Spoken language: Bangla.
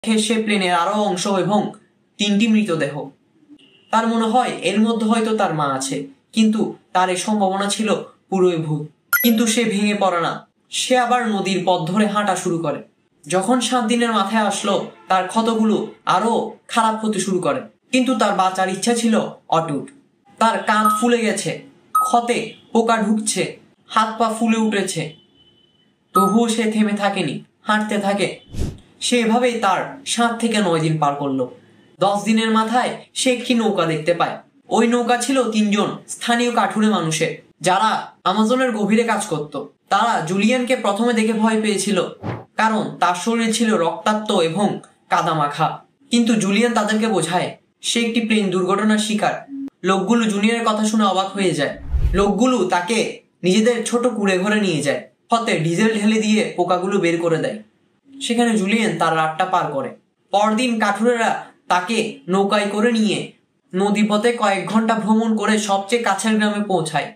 সে প্লেনের আরো অংশ এবং 3টি মৃতদেহ। তার মনে হয় এর মধ্যে হয়তো তার মা আছে, কিন্তু তার এই সম্ভাবনা ছিল পুরোই ভুল। কিন্তু সে ভেঙে পড়ে না, সে আবার নদীর পথ ধরে হাঁটা শুরু করে। যখন 7 দিনের মাথায় আসলো, তার ক্ষতগুলো আরো খারাপ হতে শুরু করে, কিন্তু তার বাঁচার ইচ্ছা ছিল অটুট। তার কাঁধ ফুলে গেছে, ক্ষতে পোকা ঢুকছে, হাত পা ফুলে উঠেছে, তবুও সে থেমে থাকেনি, হাঁটতে থাকে। সে এভাবেই তার 7 থেকে 9 দিন পার করলো। 10 দিনের মাথায় সে একটি নৌকা দেখতে পায়। ওই নৌকা ছিল 3 জন স্থানীয় কাঠুরে মানুষের, যারা আমাজনের গভীরে কাজ করত। তারা জুলিয়ানকে প্রথমে দেখে ভয় পেয়েছিল, কারণ তার শরীর ছিল রক্তাক্ত এবং কাদামাখা। কিন্তু জুলিয়ান তাদেরকে বোঝায় সে একটি প্লেন দুর্ঘটনার শিকার। লোকগুলো জুনিয়রের কথা শুনে অবাক হয়ে যায়। লোকগুলো তাকে নিজেদের ছোট কুঁড়ে ঘরে নিয়ে যায়, হতে ডিজেল ঢেলে দিয়ে পোকাগুলো বের করে দেয়। সেখানে জুলিয়ান তার রাতটা পার করে। পরদিন কাঠুরেরা তাকে নৌকায় করে নিয়ে নদীপথে কয়েক ঘন্টা ভ্রমণ করে সবচেয়ে কাছের গ্রামে পৌঁছায়।